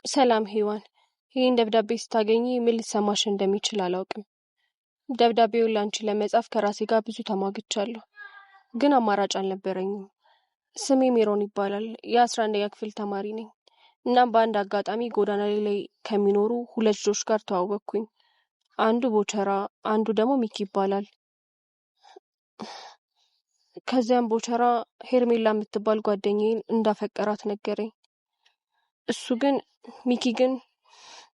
ሰላም ሄዋን፣ ይህን ደብዳቤ ስታገኚ ምን ሊሰማሽ እንደሚችል አላውቅም። ደብዳቤውን ላንቺ ለመጻፍ ከራሴ ጋር ብዙ ተሟግቻለሁ፣ ግን አማራጭ አልነበረኝም። ስሜ ሜሮን ይባላል። የ11ኛ ክፍል ተማሪ ነኝ። እናም በአንድ አጋጣሚ ጎዳና ላይ ከሚኖሩ ሁለት ልጆች ጋር ተዋወቅኩኝ። አንዱ ቦቸራ፣ አንዱ ደግሞ ሚኪ ይባላል። ከዚያም ቦቸራ ሄርሜላ የምትባል ጓደኛዬን እንዳፈቀራት ነገረኝ። ሚኪ ግን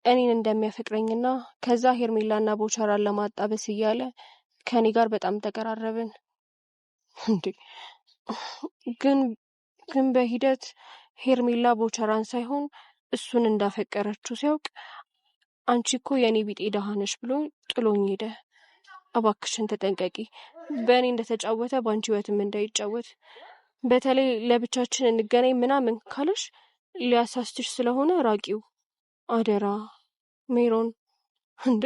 እኔን እንደሚያፈቅረኝና ከዛ ሄርሜላና ቦቸራን ለማጣበስ እያለ ከኔ ጋር በጣም ተቀራረብን። እንዴ ግን በሂደት ሄርሜላ ቦቸራን ሳይሆን እሱን እንዳፈቀረችው ሲያውቅ አንቺ እኮ የኔ ቢጤ ደሃ ነሽ ብሎ ጥሎኝ ሄደ። እባክሽን ተጠንቀቂ፣ በእኔ እንደተጫወተ በአንቺ ህይወትም እንዳይጫወት። በተለይ ለብቻችን እንገናኝ ምናምን ካለሽ ሊያሳስትሽ ስለሆነ ራቂው አደራ ሜሮን። እንዴ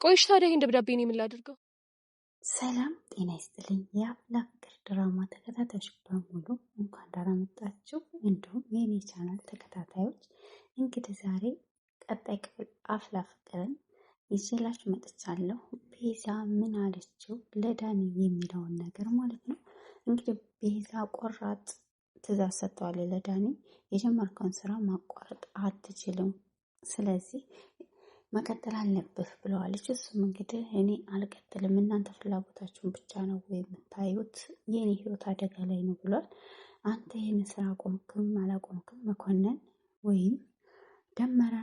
ቆይሽ ታዲያ ይህን ደብዳቤ እኔ ምን ላድርገው? ሰላም ጤና ይስጥልኝ። የአፍላ ፍቅር ድራማ ተከታታዮች በሙሉ እንኳን ደህና መጣችሁ። እንዲሁም የኔ ቻናል ተከታታዮች እንግዲህ ዛሬ ቀጣይ ክፍል አፍላ ፍቅርን ይዤላችሁ መጥቻለሁ። ቤዛ ምን አለችው ለዳኒ የሚለውን ነገር ማለት ነው። እንግዲህ ቤዛ ቆራጥ ትዕዛዝ ሰጥተዋል ለዳኒ። የጀመርከውን ስራ ማቋረጥ አትችልም፣ ስለዚህ መቀጠል አለብህ ብለዋለች። እሱም እንግዲህ እኔ አልቀጥልም፣ እናንተ ፍላጎታችሁን ብቻ ነው የምታዩት፣ የኔ ህይወት አደጋ ላይ ነው ብሏል። አንተ ይህን ስራ አቆምክም አላቆምክም መኮንን ወይም ደመረ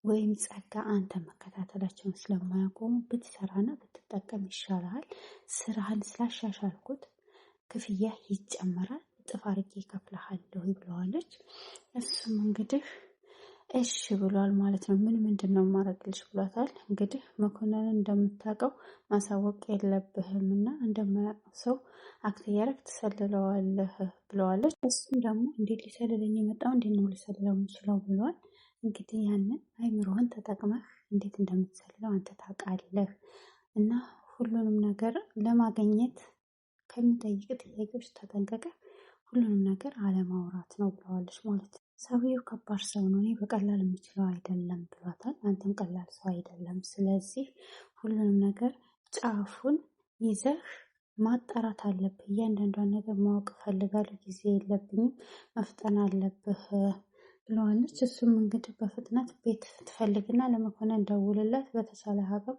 ወይም ጸጋ አንተ መከታተላቸውን ስለማያቆሙ ብትሰራና ብትጠቀም ይሻላል። ስራህን ስላሻሻልኩት ክፍያ ይጨመራል፣ እጥፍ አድርጌ እከፍልሃለሁ ብለዋለች። እሱም እንግዲህ እሺ ብሏል ማለት ነው። ምንድን ነው ማረግልሽ ብሏታል። እንግዲህ መኮንን እንደምታውቀው ማሳወቅ የለብህም እና እንደማያውቀው ሰው አክት እያደረግ ትሰልለዋለህ ብለዋለች። እሱም ደግሞ እንዴት ሊሰልለኝ የመጣው እንዴት ነው ሊሰልለው የምችለው ብሏል። እንግዲህ ያንን አይምሮህን ተጠቅመህ እንዴት እንደምትሰልለው አንተ ታውቃለህ እና ሁሉንም ነገር ለማግኘት ከሚጠይቅ ጥያቄዎች ተጠንቀቀ፣ ሁሉንም ነገር አለማውራት ነው ብለዋለች ማለት ነው። ሰውየው ከባድ ሰው ነው፣ እኔ በቀላል የምችለው አይደለም ብሏታል። አንተም ቀላል ሰው አይደለም፣ ስለዚህ ሁሉንም ነገር ጫፉን ይዘህ ማጣራት አለብህ። እያንዳንዷን ነገር ማወቅ እፈልጋለሁ፣ ጊዜ የለብኝም፣ መፍጠን አለብህ ብለዋለች። እሱም እንግዲህ በፍጥነት ቤት ትፈልግና ለመኮንን ደውልለት፣ በተቻለ አቅም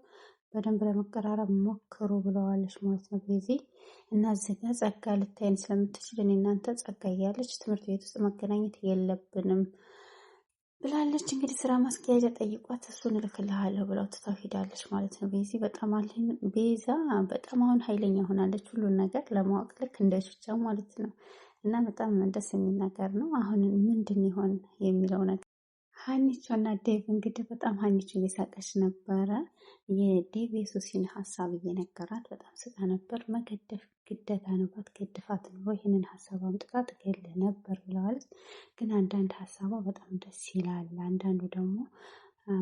በደንብ ለመቀራረብ ሞክሩ ብለዋለች ማለት ነው። በዚህ እና እዚህ ጋር ጸጋ ልታይን ስለምትችል እኔ እናንተ ጸጋ እያለች ትምህርት ቤት ውስጥ መገናኘት የለብንም ብላለች። እንግዲህ ስራ ማስኪያጃ ጠይቋት እሱን እልክልሃለሁ ብለው ትታው ሄዳለች ማለት ነው። ቤዛ በጣም አሁን ኃይለኛ ሆናለች፣ ሁሉን ነገር ለማወቅ ልክ እንደ ቹቻ ማለት ነው። እና በጣም ደስ የሚል ነገር ነው። አሁን ምንድን ይሆን የሚለው ነገር ሀኒቾ እና ዴቭ እንግዲህ በጣም ሀኒቾ እየሳቀች ነበረ። የዴቭ የሱሲን ሀሳብ እየነገራት በጣም ስቃ ነበር። መገደፍ ግደታ ነው፣ ባትገድፋት ኑሮ ይህንን ሀሳብ አምጥታ ትገልህ ነበር ብለዋለች። ግን አንዳንድ ሀሳቧ በጣም ደስ ይላል፣ አንዳንዱ ደግሞ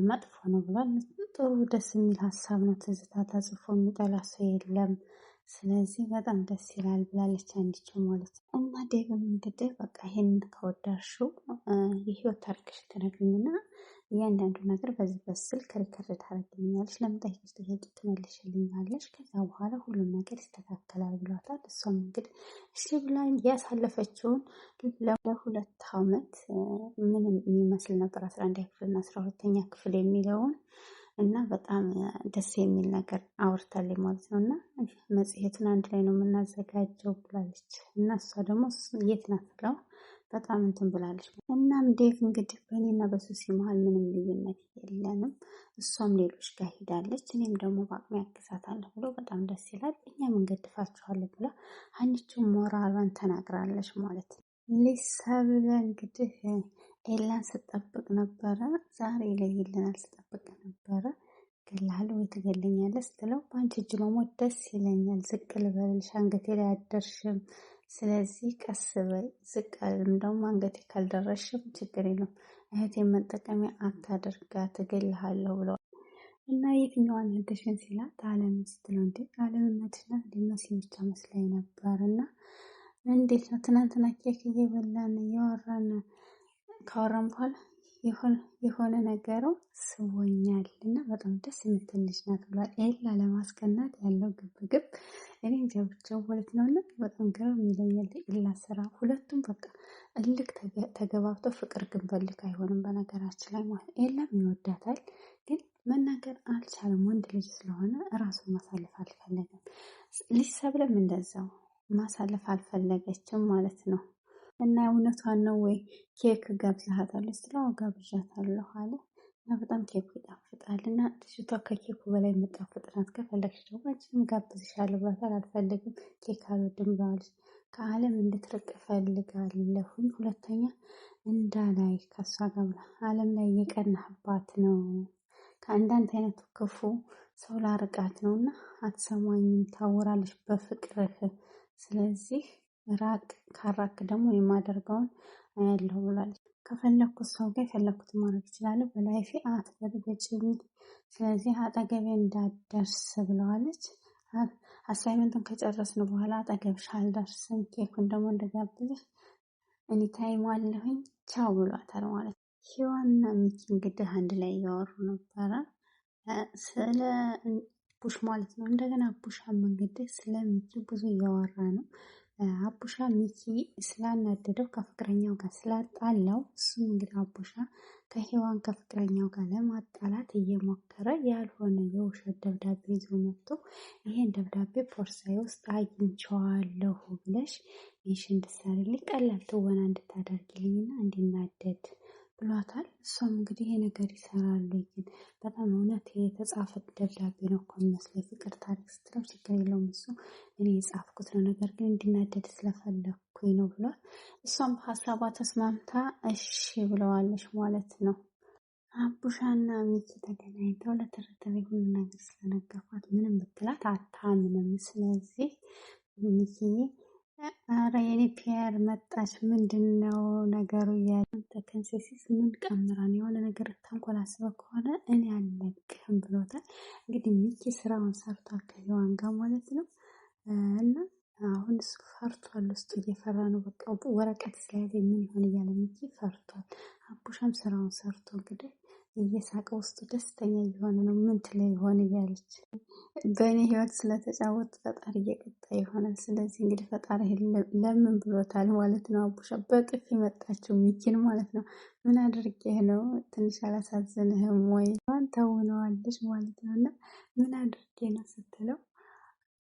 መጥፎ ነው ብሏል። ጥሩ ደስ የሚል ሀሳብ ነው። ትዝታ ተጽፎ የሚጠላ ሰው የለም፣ ስለዚህ በጣም ደስ ይላል ብላለች አንዲቹ ማለት ነው። እና ዴቭም እንግዲህ በቃ ይሄንን ከወዳሽው የህይወት ታሪክሽ ትነግሪኝና እያንዳንዱ ነገር በዚህ በስልክ ሪከርድ ታደርግልኛለች፣ ለምጠይቅሽ ጥያቄ ትመልሽልኛለች፣ ከዛ በኋላ ሁሉም ነገር ይስተካከላል ብሏታል። እሷም እንግዲህ እሺ ብላ ያሳለፈችውን ለ2 ዓመት ምን የሚመስል ነበር 11ኛ ክፍል እና 12ኛ ክፍል የሚለውን እና በጣም ደስ የሚል ነገር አውርታለች ማለት ነው። እና መጽሔቱን አንድ ላይ ነው የምናዘጋጀው ብላለች። እና እሷ ደግሞ የት ናት ብለው በጣም እንትን ብላለች። እናም ዴቭ እንግዲህ በእኔና በሱሲ መሀል ምንም ልዩነት የለንም፣ እሷም ሌሎች ጋር ሄዳለች፣ እኔም ደግሞ በአቅሜ ያግዛታለሁ ብሎ በጣም ደስ ይላል። እኛም እንገድፋችኋለን ብላ ሀኒቹ ሞራሏን ተናግራለች ማለት ነው። ሊሰብለ እንግዲህ ኤላን ስጠብቅ ነበረ፣ ዛሬ ይለይልናል ስጠብቅ ነበረ። እገልሃለሁ ወይ ትገለኛለህ ስትለው በአንቺ እጅ መሞት ደስ ይለኛል፣ ዝቅ ልበልልሽ፣ አንገቴ ላይ አደርሽም፣ ስለዚህ ቀስ በይ፣ ዝቅ አልልም፣ ደግሞ አንገቴ ካልደረሽም ችግር የለም፣ እህቴን መጠቀሚያ አታደርጋት፣ እገልሃለሁ ብለዋል። እና የትኛዋን እህትሽን ሲላት አለም ስትለው እንዴ አለምነትና ሊመሲ ብቻ መስላኝ ነበር እና እንዴት ነው ትናንትና ኬክ እየበላን እያወራን ካወራን በኋላ የሆነ ነገሩ ስቦኛል እና በጣም ደስ የምትል ልጅ ናት ብሏል። ኤላ ለማስቀናት ያለው ግብግብ እኔ እንጃ ብቻው ማለት ነው። እና በጣም ግርም ይለኛል ኤላ ስራ። ሁለቱም በቃ እልክ ተገባብተው ፍቅር ግን በልክ አይሆንም በነገራችን ላይ ማለት ኤላም ይወዳታል ግን መናገር አልቻለም። ወንድ ልጅ ስለሆነ እራሱን ማሳለፍ አልፈለገም። ልጅ ሰብለም እንደዛው ማሳለፍ አልፈለገችም ማለት ነው። እና እውነቷን ነው ወይ ኬክ ጋብዛሃታል ስትለው ጋብዣታለሁ አለ። እና በጣም ኬኩ ይጣፍጣል እና ልጅቷ ከኬኩ በላይ የምጣፍጥ ናት። ከፈለግሽ ደግሞ አንቺንም ጋብዝሻለሁ ብሏታል። አልፈልግም ኬክ አልወድም ብለዋለች። ከዓለም እንድትርቅ እፈልጋለሁኝ ሁለተኛ እንዳላይ ከሷ ጋር ብላ ዓለም ላይ እየቀናህባት ነው። ከአንዳንድ አይነቱ ክፉ ሰው ላርቃት ነው እና አትሰማኝም፣ ታወራለች በፍቅርህ። ስለዚህ ራቅ፣ ካራክ ደግሞ የማደርገውን አያለሁ ብላለች። ከፈለግኩት ሰው ጋር የፈለግኩትን ማድረግ እችላለሁ፣ በላይፌ አትበጥብጭኝ፣ ስለዚህ አጠገቤ እንዳትደርስ ብለዋለች። አሳይመንቱን ከጨረስን በኋላ አጠገብሽ አልደርስም፣ ኬኩን ደግሞ እንደጋብዝሽ እኔ ታይም አለሁኝ ቻው ብሏታል ማለት ነው። ሂዋንና ሚኪ እንግዲህ አንድ ላይ እያወሩ ነበረ ስለ ቡሽ ማለት ነው። እንደገና አቡሻም እንግዲህ ስለ ሚኪ ብዙ እያወራ ነው። አቡሻ ሚኪ ስላናደደው ከፍቅረኛው ጋር ስላጣላው እሱም እንግዲህ አቡሻ ከሂዋን ከፍቅረኛው ጋር ለማጣላት እየሞከረ ያልሆነ የውሸት ደብዳቤ ይዞ መጥቶ ይሄን ደብዳቤ ፖርሳዬ ውስጥ አግኝቼዋለሁ ብለሽ ይሽ እንድትሰሪልኝ ቀላል ትወና እንድታደርጊልኝና እንዲናደድ ብሏታል። እሷም እንግዲህ ይሄ ነገር ይሰራሉ ግን በጣም እውነት የተጻፈ ደብዳቤ ነው እኮ የሚመስለው የፍቅር ታሪክ ስትለው ችግር የለውም እሱ እኔ የጻፍኩት ነው፣ ነገር ግን እንዲናደድ ስለፈለግኩኝ ነው ብሏል። እሷም በሀሳቧ ተስማምታ እሺ ብለዋለች ማለት ነው። አቡሻና ሚኪ ተገናኝተው ለተረተረ ሁሉ ነገር ስለነገርኳት ምንም ብትላት አታምንም። ስለዚህ ሚኪዬ አረ የኔ ፒየር መጣች ምንድን ነው ነገሩ እያለ ተከንሴሲስ ምን ቀምራን የሆነ ነገር ተንኮል አስበህ ከሆነ እኔ አልለቅህም ብሎታል። እንግዲህ ሚኪ ስራውን ሰርቷል ከሔዋን ጋር ማለት ነው። እና አሁን እሱ ፈርቷል፣ ውስጡ እየፈራ ነው። በቃ ወረቀት ስለያዘ ምን ይሆን እያለ ሚኪ ፈርቷል። አቡሻም ስራውን ሰርቶ እንግዲህ እየሳቀ ውስጡ ደስተኛ እየሆነ ነው። ምን ትለኝ ይሆን እያለች በእኔ ህይወት ስለተጫወት ፈጣሪ እየቀጣ ይሆናል። ስለዚህ እንግዲህ ፈጣሪ ለምን ብሎታል ማለት ነው። አቡሻ በጥፊ መጣችው ሚኪን ማለት ነው። ምን አድርጌ ነው ትንሽ አላሳዝንህም ወይ ተውነዋለች ማለት ነው። እና ምን አድርጌ ነው ስትለው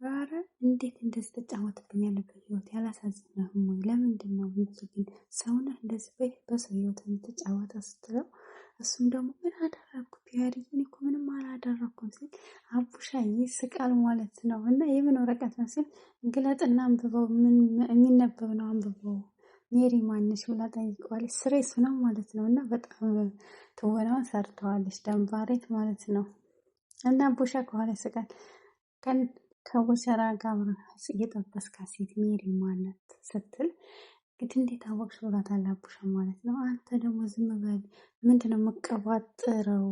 ኧረ እንዴት እንደዚህ ትጫወትብኛለህ በህይወት ያላሳዝንህም ወይ ለምንድን ነው ሚኪ ግን ሰውነህ እንደዚህ በሰው ህይወት የምትጫወተው ስትለው እሱም ደግሞ ምን አደረግኩ ፒያሪን እኮ ምንም አላደረግኩም ሲል አቡሻ ይስቃል ማለት ነው። እና የምን ወረቀት ነው ሲል ግለጥና አንብበው፣ ምን የሚነበብ ነው አንብበው፣ ሜሪ ማነች ብላ ጠይቀዋለች። ስሬሱ ነው ማለት ነው። እና በጣም ትወናውን ሰርተዋለች ደንባሬት ማለት ነው። እና አቡሻ ከኋላ ይስቃል። ከቦቸራ ጋር እየጠበስካ ሴት ሜሪ ማነት ስትል እንግዲህ እንዴት አወቅሽ ብሏታል አቡሻ ማለት ነው። አንተ ደግሞ ዝም በል ምንድነው የምቀባጥረው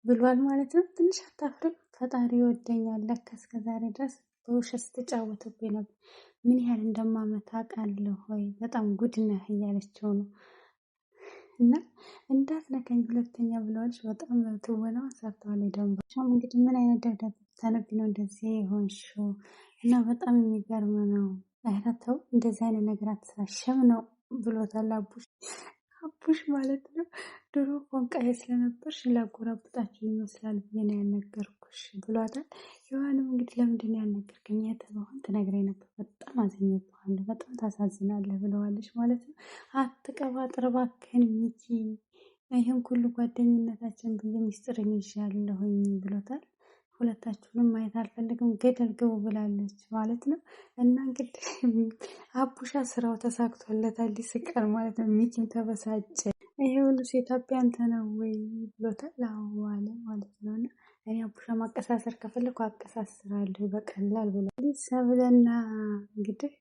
ብሏል ማለት ነው። ትንሽ አታፍርም? ፈጣሪ ይወደኛል ለካ እስከ ዛሬ ድረስ በውሸት ስትጫወትብኝ ነበር፣ ምን ያህል እንደማመት አውቃለሁ ወይ በጣም ጉድ ነህ እያለችው ነው። እና እንዳትነካኝ ሁለተኛ ብለዋለች። በጣም ትወናዋ ሰርተዋል። ደንባሻም እንግዲህ ምን አይነት ደብዳቤ ብታነቢ ነው እንደዚህ የሆንሽው? እና በጣም የሚገርም ነው። ኧረ ተው እንደዚህ አይነት ነገር አትሳሸም ነው ብሎታል አቡሽ ማለት ነው። ድሮ ፎንቃዬ ስለነበርሽ ላጎራብጣችሁ ይመስላል ብዬ ነው ያልነገርኩሽ ብሏታል። ሔዋንም እንግዲህ ለምንድን ነው ያልነገርከኝ? የተባሁን ትነግረኝ ነበር፣ በጣም አዝኜብሃለሁ፣ በጣም ታሳዝናለህ ብለዋለች ማለት ነው። አትቀባጥር እባክህን ሚኪ፣ ይህን ሁሉ ጓደኝነታችን ብዬ ሚስጥርን ይዣለሁኝ ብሎታል። ሁለታችሁንም ማየት አልፈልግም ገደል ግቡ ብላለች ማለት ነው። እና እንግዲህ አቡሻ ስራው ተሳክቶለታል፣ ይስቃል ማለት ነው። ሚኪም ተበሳጨ። ይሄ ሁሉ ሴት አንተ ነው ወይ ብሎታል። አዎ አለ ማለት ነው። እና እኔ አቡሻ ማቀሳሰር ከፈለኩ አቀሳስራለሁ በቀላል ብሏል። ሰብለና እንግዲህ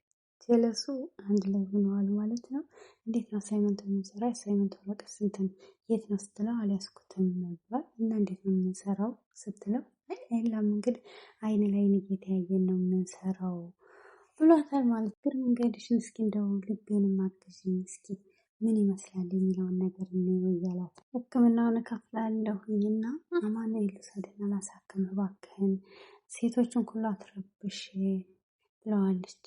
ጀለሱ አንድ ላይ ሆነዋል ማለት ነው። እንዴት ነው አሳይመንት የምንሰራ? አሳይመንት ወረቀት ስንት ነው? የት ነው ስትለው አልያዝኩትም ነበር። እና እንዴት ነው የምንሰራው ስትለው የለም እንግዲህ አይን ላይን እየተያየን ነው የምንሰራው ብሏታል ማለት ግን መንገድሽን እስኪ እንደው ልቤን ማገዥኝ እስኪ ምን ይመስላል የሚለውን ነገር እንየው እያላት ሕክምናውን እከፍላለሁኝና አማኑኤል ልውሰድና ላሳክም እባክህን፣ ሴቶችን ሁሉ አትረብሽ ብለዋለች።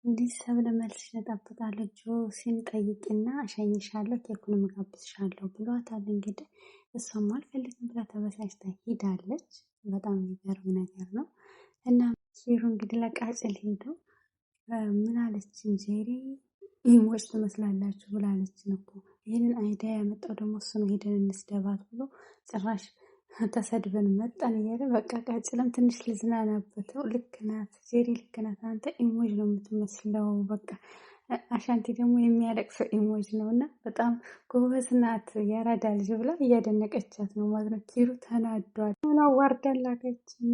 እንዲህ ሰብለ መልስ እጠብቃለሁ። ጆሲን ጠይቂና እሸኝሻለሁ፣ ኬኩን እጋብዝሻለሁ ብሏታል። እንግዲህ እሷም አልፈልግም ብላ ተበሳጭታ ሂዳለች። በጣም የሚገርም ነገር ነው። እና ኪሩ እንግዲህ ለቃጭል ሄዶ ምን አለችን ጄሪ ኢሞች ትመስላላችሁ ብላለችን እኮ። ይህንን አይዲያ ያመጣው ደግሞ እሱ ነው። ሄደን እንስደባት ብሎ ጭራሽ ተሰድበን መጣን እያለ በቃ ቃጭልም ትንሽ ልዝናናበተው። ልክ ናት ጄሪ፣ ልክ ናት። አንተ ኢሞጅ ነው የምትመስለው። በቃ አሻንቲ ደግሞ የሚያለቅሰው ኢሞጅ ነው። እና በጣም ጎበዝ ናት ያራዳ ልጅ ብላ እያደነቀቻት ነው ማለት ነው። ኪሩ ተናዷል። አዋርዳን ላከችን።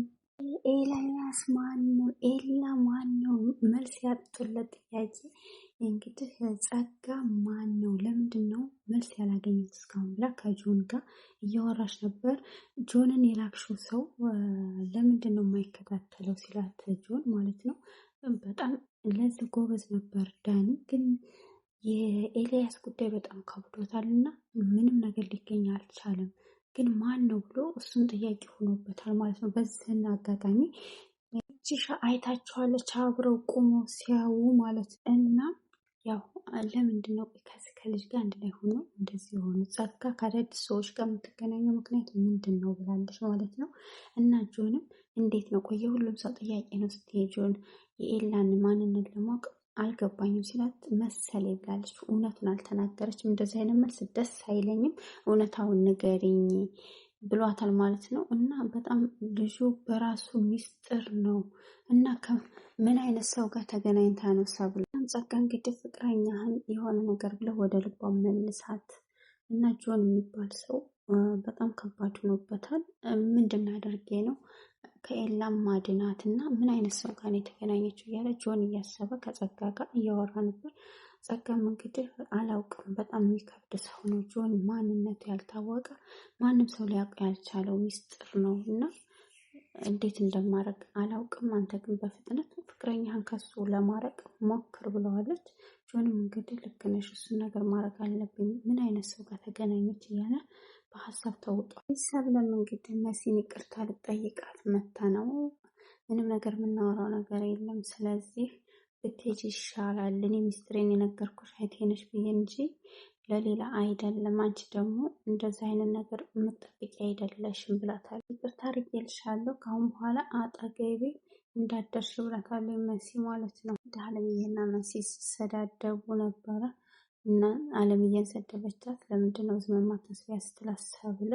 ኤልያስ ማን ነው? ኤላ ማን ነው? መልስ ያጡለት ጥያቄ እንግዲህ ጸጋ ማን ነው? ለምንድን ነው መልስ ያላገኙት እስካሁን ብላ ከጆን ጋር እያወራች ነበር። ጆንን የላክሽው ሰው ለምንድን ነው የማይከታተለው ሲላት ጆን ማለት ነው። በጣም ለዚህ ጎበዝ ነበር ዳኒ፣ ግን የኤልያስ ጉዳይ በጣም ከብዶታል እና ምንም ነገር ሊገኝ አልቻለም። ግን ማን ነው ብሎ እሱም ጥያቄ ሆኖበታል ማለት ነው። በዚህን አጋጣሚ ቺሻ አይታችኋለች አብረው ቁሞ ሲያዩ ማለት እና ያው ለምንድን ነው ከዚህ ከልጅ ጋር አንድ ላይ ሆኖ እንደዚህ የሆኑ ጸጋ ከአዳዲስ ሰዎች ጋር የምትገናኘው ምክንያት ምንድን ነው ብላለች ማለት ነው። እና ጆንም እንዴት ነው ቆየ ሁሉም ሰው ጥያቄ ነው ስትይ ጆን የኤላን ማንነት ለማወቅ አልገባኝም ሲላት መሰለ ብላለች። እውነቱን አልተናገረችም። እንደዚህ አይነት መልስ ደስ አይለኝም፣ እውነታውን ንገሪኝ ብሏታል ማለት ነው። እና በጣም ልጁ በራሱ ሚስጥር ነው እና ምን አይነት ሰው ጋር ተገናኝታ ነው ሰብለ ጸጋ እንግዲህ ፍቅረኛህን የሆነ ነገር ብለው ወደ ልቧ መልሳት እና ጆን የሚባል ሰው በጣም ከባድ ሆኖበታል። ምንድን አድርጌ ነው ከኤላም ማድናት እና ምን አይነት ሰው ጋር ነው የተገናኘችው እያለ ጆን እያሰበ ከጸጋ ጋር እያወራ ነበር። ጸጋም እንግዲህ አላውቅም፣ በጣም የሚከብድ ሰው ነው ጆን፣ ማንነቱ ያልታወቀ ማንም ሰው ሊያውቅ ያልቻለው ሚስጥር ነው እና እንዴት እንደማረግ አላውቅም። አንተ ግን በፍጥነት ፍቅረኛህን ከሱ ለማረቅ ሞክር ብለዋለች። ጆንም እንግዲህ ልክ ነሽ፣ እሱን ነገር ማድረግ አለብኝ፣ ምን አይነት ሰው ጋር ተገናኘች እያለ በሀሳብ ተውጧል። ሰብለም እንግዲህ መሲን ይቅርታ ልጠይቃት መታ ነው። ምንም ነገር የምናወራው ነገር የለም፣ ስለዚህ ብትሄጂ ይሻላል። እኔ ሚስጥሬን የነገርኩሽ እህቴ ነሽ ብዬ እንጂ ለሌላ አይደለም። አንቺ ደግሞ እንደዚህ አይነት ነገር የምጠብቂ አይደለሽም ብላታለች። ይቅርታ አድርጌልሻለሁ፣ ከአሁን በኋላ አጠገቤ እንዳደርሽ ብላታለች መሲ ማለት ነው። አለምዬና መሲ ሲሰዳደቡ ነበረ እና አለምዬን ሰደበቻት። ለምንድን ነው ዝም የማታስቢያ ስትላት ሰብለ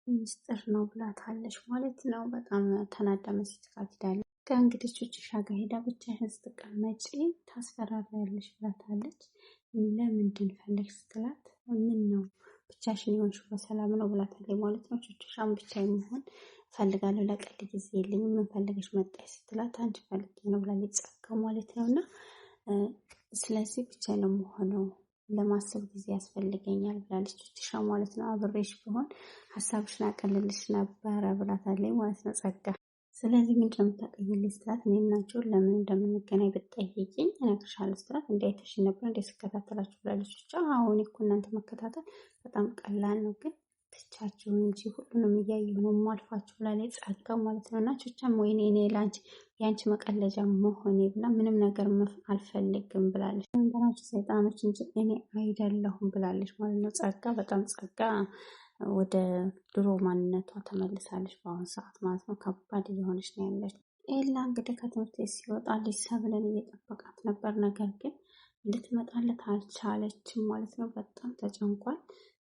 ሚስጥር ነው ብላታለች ማለት ነው። በጣም ተናዳ መሲ ትታት ሄዳለች። ከእንግዲህ ቹቺሻ ጋር ሄዳ ብቻሽን ስትቀመጪ ታስፈራሪያለሽ ብላታለች። ለምንድን ፈለግሽ ስትላት ምን ነው ብቻሽን የሆንሽው በሰላም ነው ብላታለች ማለት ነው። ቹቺሻም ብቻ የሚሆን ፈልጋለሁ ለቀልድ ጊዜ የለኝም ምን ፈልገሽ መጣሽ ስትላት አንቺ ፈልጌ ነው ብላለች ጸጋ ማለት ነው። እና ስለዚህ ብቻ ነው የምሆነው ለማሰብ ጊዜ ያስፈልገኛል ብላለች ቹቺሻ ማለት ነው። አብሬሽ ቢሆን ሀሳብሽን አቀልልሽ ነበረ ብላታለች ማለት ነው ጸጋ። ስለዚህ ምንድን ነው የምታውቂልኝ ስትላት እኔ እና ጆን ለምን እንደምንገናኝ ብትጠይቂኝ እነግርሻለሁ ስትላት እንዳይተሽ ነበር እንደ ስከታተላችሁ ብላለች። ብቻ አሁን እኮ እናንተ መከታተል በጣም ቀላል ነው፣ ግን ትቻችሁ እንጂ ሁሉንም እያየሁ ነው የማልፋችሁ ብላለች ጸጋ ማለት ነው። እና ቹቻም ወይኔ እኔ ለአንቺ የአንቺ መቀለጃ መሆኔ ብላ ምንም ነገር አልፈልግም ብላለች። ነገራችሁ ሰይጣኖች እንጂ እኔ አይደለሁም ብላለች ማለት ነው ጸጋ። በጣም ጸጋ ወደ ድሮ ማንነቷ ተመልሳለች በአሁኑ ሰዓት ማለት ነው። ከባድ እየሆነች ነው ያለች። ኤላ እንግዲህ ከትምህርት ቤት ሲወጣ ልጅ ሰብለን እየጠበቃት ነበር፣ ነገር ግን ልትመጣለት አልቻለችም ማለት ነው። በጣም ተጨንቋል።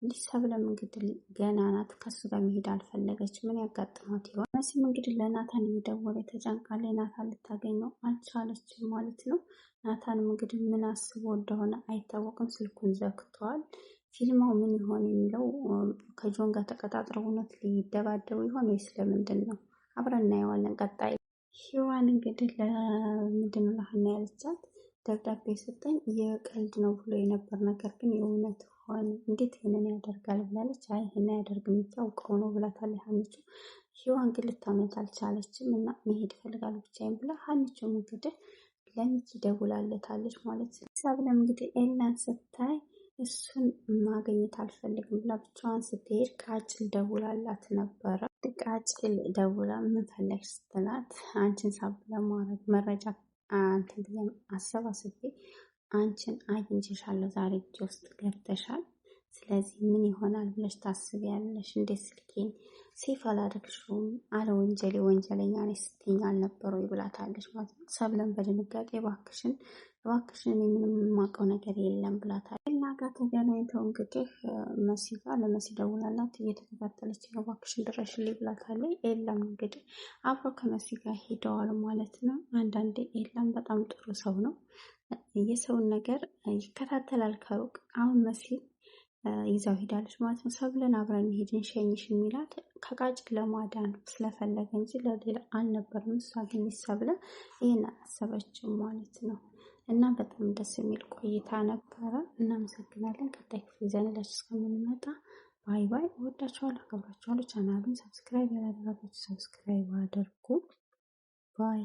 ልጅ ሰብለም እንግዲህ ገና ናት፣ ከሱ ጋር መሄድ አልፈለገች። ምን ያጋጥማት ይሆን? መሲም እንግዲህ ለናታን እየደወለ ተጨንቃለች። ናታን ልታገኘው አልቻለችም ማለት ነው። ናታንም እንግዲህ ምን አስቦ እንደሆነ አይታወቅም፣ ስልኩን ዘግቷል። ፊልማው ምን ይሆን የሚለው ከጆን ጋር ተቀጣጥረው እውነት ሊደባደቡ ይሆን ወይስ ለምንድን ነው? አብረን እናየዋለን ቀጣይ። ሂዋን እንግዲህ ለምንድን ነው ለሀና ያለቻት ደብዳቤ ሰጠኝ የቀልድ ነው ብሎ የነበር ነገር ግን የእውነት ሆነ። እንዴት ይህንን ያደርጋል ብላለች። አይ ይህን ያደርግ የምታውቀው ነው ብላታለች ሀኒቹ። ሂዋን ግን ልታምነት አልቻለችም እና መሄድ እፈልጋለሁ ብቻዬን ብላ ሀኒቹም እንግዲህ ለሚኪ ደውላለታለች ማለት ነው። ሰብለም እንግዲህ ኤላን ስታይ እሱን ማግኘት አልፈልግም ብላ ብቻዋን ስትሄድ ቃጭል ደውላላት ነበረ። ቃጭል ደውላ ምን ፈለግሽ ስትላት አንቺን ሳብ ለማድረግ መረጃ አንተን ጊዜ አሰባስቤ አንቺን አግኝቼሻለሁ፣ ዛሬ እጅ ውስጥ ገብተሻል። ስለዚህ ምን ይሆናል ብለሽ ታስቢያለሽ? እንዴት ስልኬን ሴፍ አላደረግሽውም? አለ ወንጀሌ ወንጀለኛ ነሽ ስትይኝ አልነበረ ብላታለች ማለት ነው። ሰብለን በድንጋጤ እባክሽን እባክሽን ምንም የማውቀው ነገር የለም ብላታለች። እና ጋር ተገናኝተው እንግዲህ መሲ ጋር ለመሲ ደውላላት እየተከታተለች ነው፣ እባክሽን ድረሽልኝ ብላታለች። ኤላም እንግዲህ አብረው ከመሲ ጋር ሄደዋል ማለት ነው። አንዳንዴ ኤላም በጣም ጥሩ ሰው ነው፣ የሰውን ነገር ይከታተላል ከሩቅ። አሁን መሲ ይዛው ሄዳለች ማለት ነው። ሰብለን አብረን ሄድን ሸኝሽ የሚላት ከቃጭል ለማዳን ስለፈለገ እንጂ ለሌላ አልነበርም። እሷ ግን ሰብለ ይህን አላሰበችም ማለት ነው። እና በጣም ደስ የሚል ቆይታ ነበረ። እናመሰግናለን። ቀጣይ ክፍል ይዘንላችሁ እስከምንመጣ ባይ ባይ። እወዳችኋለሁ፣ አከብራችኋለሁ። ቻናሉን ሰብስክራይብ ያላደረጋችሁ ሰብስክራይብ አድርጉ። ባይ